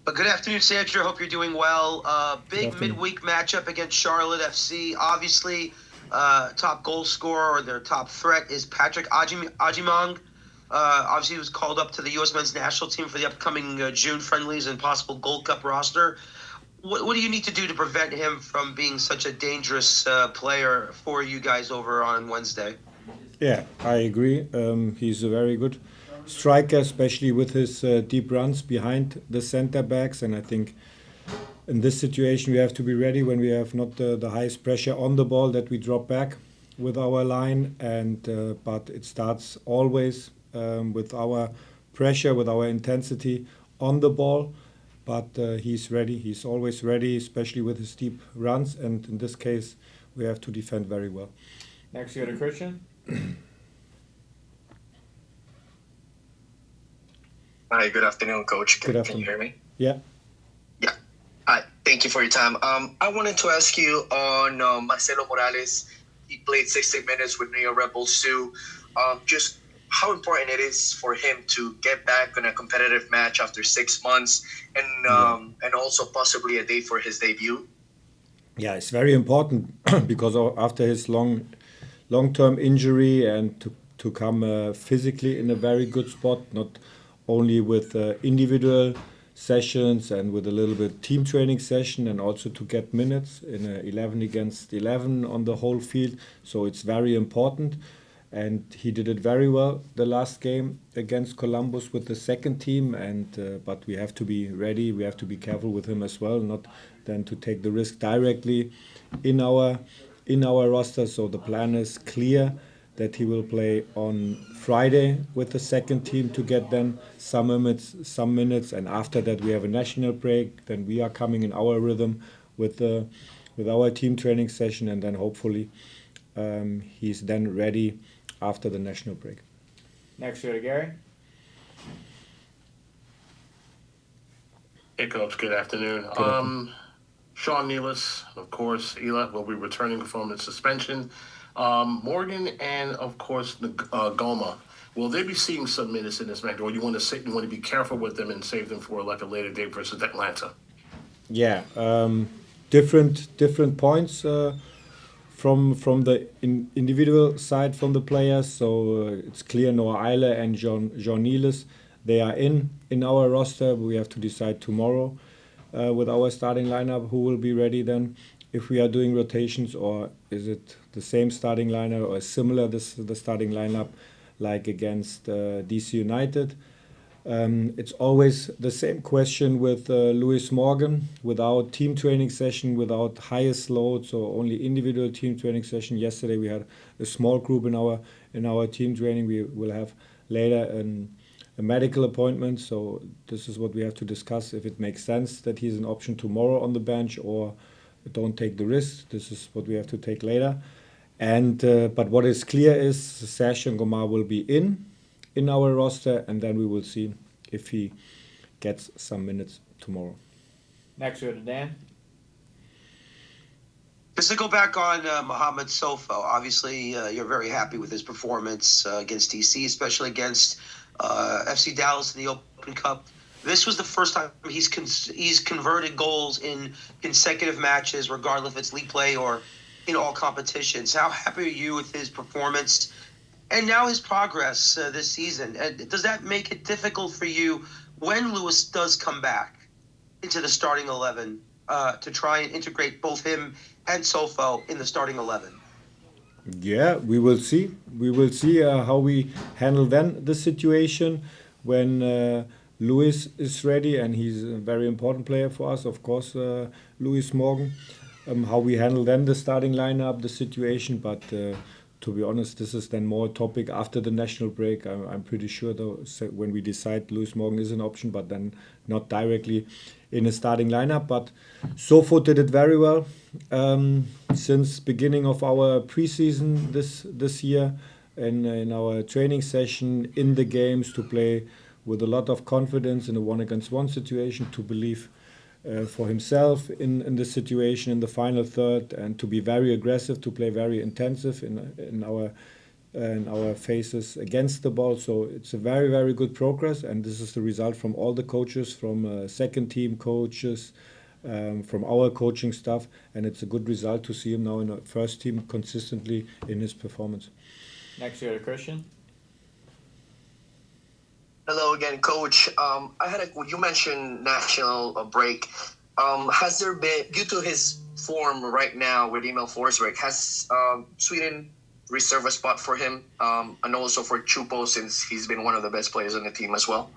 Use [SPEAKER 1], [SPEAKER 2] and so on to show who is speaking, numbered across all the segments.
[SPEAKER 1] Good afternoon, Sandro. Hope you're doing well.
[SPEAKER 2] Good
[SPEAKER 1] Big
[SPEAKER 2] afternoon.
[SPEAKER 1] midweek matchup against Charlotte FC. Obviously, top goal scorer or their top threat is Patrick Ajimong. Obviously, he was called up to the U.S. men's national team for the upcoming June friendlies and possible Gold Cup roster. What do you need to do to prevent him from being such a dangerous player for you guys over on Wednesday?
[SPEAKER 2] Yeah, I agree. He's a very good striker, especially with his deep runs behind the center backs. And I think in this situation, we have to be ready when we have not the highest pressure on the ball that we drop back with our line. And but it starts always with our pressure, with our intensity on the ball. But he's ready. He's always ready, especially with his deep runs. And in this case, we have to defend very well.
[SPEAKER 3] Next, you go to Christian.
[SPEAKER 4] Hi, good afternoon, Coach.
[SPEAKER 2] Good
[SPEAKER 4] Can you
[SPEAKER 2] afternoon.
[SPEAKER 4] hear me?
[SPEAKER 2] Yeah.
[SPEAKER 4] Yeah. Hi, thank you for your time. I wanted to ask you on Marcelo Morales. He played 60 minutes with New York Rebels too. Just how important it is for him to get back in a competitive match after 6 months,
[SPEAKER 2] Yeah.
[SPEAKER 4] and also possibly a date for his debut.
[SPEAKER 2] Yeah, it's very important because after his long-term injury and to come physically in a very good spot, not only with individual sessions and with a little bit team training session, and also to get minutes in a 11 against 11 on the whole field. So it's very important. And he did it very well the last game against Columbus with the second team. And but we have to be ready. We have to be careful with him as well, not then to take the risk directly in our roster. So the plan is clear that he will play on Friday with the second team to get then some minutes, and after that we have a national break. Then we are coming in our rhythm with the with our team training session, and then hopefully he's then ready after the national break.
[SPEAKER 3] Next, you go to Gary.
[SPEAKER 5] Hey, Coach. Good afternoon.
[SPEAKER 2] Good afternoon.
[SPEAKER 5] Sean Nealis, of course, Eli will be returning from the suspension. Morgan and of course Goma. Will they be seeing some minutes in this match, or you want to be careful with them and save them for like a later date versus Atlanta?
[SPEAKER 2] Yeah, different points from the individual side from the players. So it's clear Noah Eile and John Nealis, they are in our roster. We have to decide tomorrow with our starting lineup who will be ready then. If we are doing rotations, or is it the same starting lineup or similar the starting lineup like against DC United? It's always the same question with Lewis Morgan. Without team training session, without highest loads, or only individual team training session. Yesterday we had a small group in our team training. We will have later a medical appointment. So this is what we have to discuss. If it makes sense that he's an option tomorrow on the bench, or don't take the risk. This is what we have to take later. And but what is clear is Serge and Gomar will be in our roster, and then we will see if he gets some minutes tomorrow.
[SPEAKER 3] Next, you go to Dan.
[SPEAKER 1] Just to go back on Mohamed Sofo, obviously you're very happy with his performance against DC, especially against FC Dallas in the Open Cup. This was the first time he's converted goals in consecutive matches, regardless if it's league play or in all competitions. How happy are you with his performance and now his progress this season? And does that make it difficult for you when Lewis does come back into the starting 11 to try and integrate both him and Sofo in the starting 11?
[SPEAKER 2] Yeah, we will see. We will see how we handle then the situation when Luis is ready, and he's a very important player for us, of course, Luis Morgan. How we handle then the starting lineup, the situation, but to be honest, this is then more a topic after the national break. I'm pretty sure though, when we decide Luis Morgan is an option, but then not directly in a starting lineup. But Sofo did it very well since beginning of our preseason this year, and in our training session, in the games, to play with a lot of confidence in a one against one situation, to believe for himself in the situation in the final third, and to be very aggressive, to play very intensive in our and our faces against the ball. So it's a very, very good progress, and this is the result from all the coaches, from second team coaches, from our coaching staff, and it's a good result to see him now in the first team consistently in his performance.
[SPEAKER 3] Next we go to Christian.
[SPEAKER 4] Hello again, Coach. I had a. You mentioned national break. Has there been, due to his form right now with Emil Forsberg, has Sweden reserved a spot for him, and also for Chupo, since he's been one of the best players on the team as well?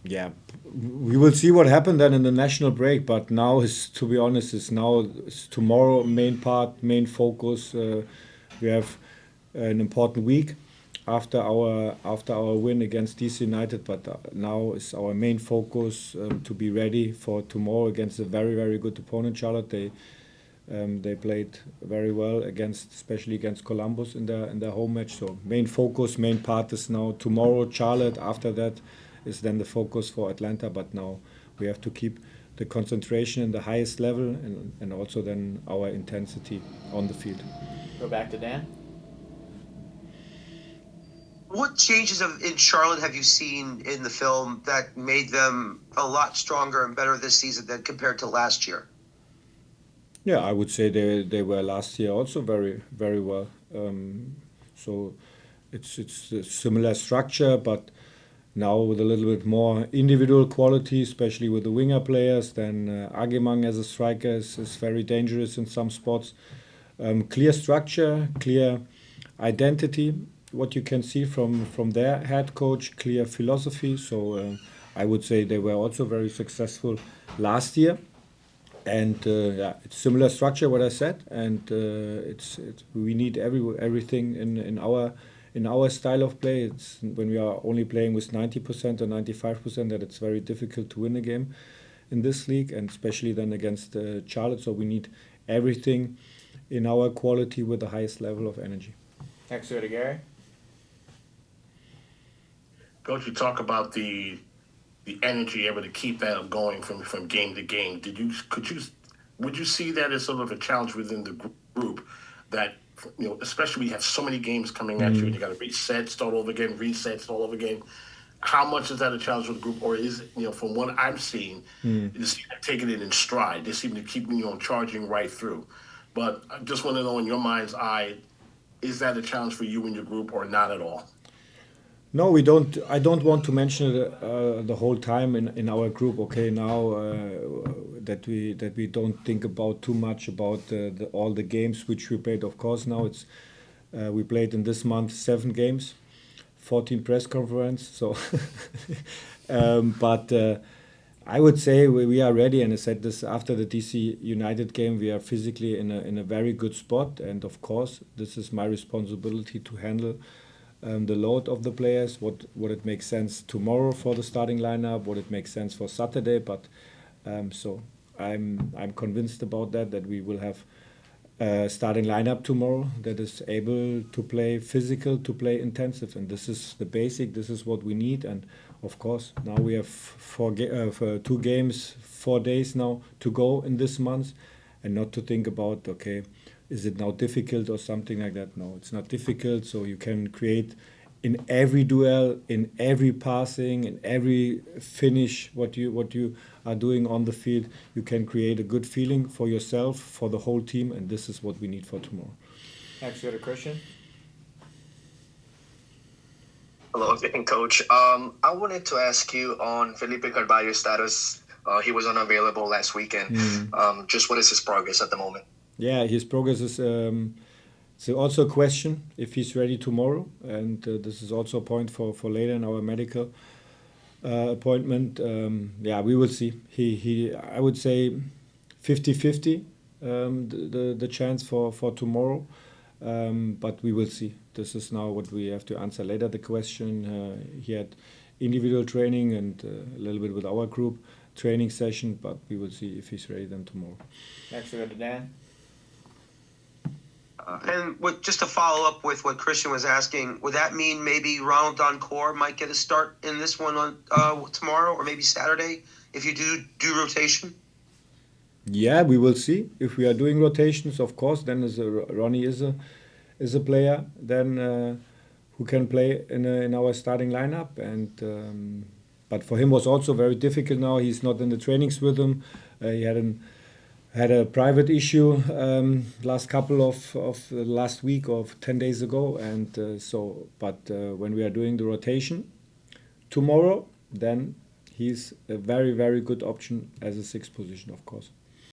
[SPEAKER 2] Yeah, we will see what happened then in the national break. But now is, to be honest, is now is tomorrow main part, main focus. We have an important week after our win against DC United. But now is our main focus to be ready for tomorrow against a very, very good opponent, Charlotte. They played very well against, especially against Columbus in their home match. So main focus, main part is now tomorrow, Charlotte. After that is then the focus for Atlanta. But now we have to keep the concentration in the highest level, and also then our intensity on the field.
[SPEAKER 3] Go back to Dan.
[SPEAKER 1] What changes in Charlotte have you seen in the film that made them a lot stronger and better this season than compared to last year?
[SPEAKER 2] Yeah, I would say they were last year also very, very well. So it's a similar structure, but now with a little bit more individual quality, especially with the winger players. Then Agemang as a striker is very dangerous in some spots. Clear structure, clear identity. What you can see from their head coach, clear philosophy. So I would say they were also very successful last year. And yeah, it's similar structure what I said, and it's we need everything in our style of play. It's when we are only playing with 90% or 95% that it's very difficult to win a game in this league, and especially then against Charlotte. So we need everything in our quality with the highest level of energy.
[SPEAKER 3] Next we go to Gary.
[SPEAKER 5] Coach, you talk about the energy, able to keep that going from game to game. Would you see that as sort of a challenge within the group that, especially we have so many games coming at you and you got to reset, start over again, how much is that a challenge for the group, or is it, from what I'm seeing, just taking it in stride? They seem to keep charging right through. But I just want to know, in your mind's eye, is that a challenge for you and your group, or not at all?
[SPEAKER 2] No, we don't. I don't want to mention it the whole time in our group. Okay, now that we don't think about too much about all the games which we played. Of course, now it's we played in this month 7 games, 14 press conference. So, but I would say we are ready. And I said this after the DC United game. We are physically in a very good spot, and of course, this is my responsibility to handle the load of the players, what it makes sense tomorrow for the starting lineup, what it makes sense for Saturday. But so I'm convinced about that we will have a starting lineup tomorrow that is able to play physical, to play intensive, and this is the basic. This is what we need, and of course now we have for 2 games, 4 days now to go in this month, and not to think about okay, is it now difficult or something like that? No, it's not difficult. So you can create in every duel, in every passing, in every finish, what you are doing on the field, you can create a good feeling for yourself, for the whole team, and this is what we need for tomorrow.
[SPEAKER 3] Next we go to Christian.
[SPEAKER 4] Hello again, Coach. I wanted to ask you on Felipe Carvalho's status. He was unavailable last weekend. Just what is his progress at the moment?
[SPEAKER 2] Yeah, his progress is so also a question if he's ready tomorrow, and this is also a point for later in our medical appointment. Yeah, we will see. He I would say 50-50 the chance for tomorrow, but we will see. This is now what we have to answer later. The question he had individual training and a little bit with our group training session, but we will see if he's ready then tomorrow.
[SPEAKER 3] Next we go to Dan.
[SPEAKER 1] Just to follow up with what Christian was asking, would that mean maybe Ronald Doncourt might get a start in this one on tomorrow or maybe Saturday if you do rotation?
[SPEAKER 2] Yeah, we will see if we are doing rotations. Of course, then Ronnie is is a player then who can play in our starting lineup. And but for him was also very difficult now. He's not in the trainings with him. He had a private issue last couple of last week or 10 days ago. And but when we are doing the rotation tomorrow, then he's a very, very good option as a sixth position, of course.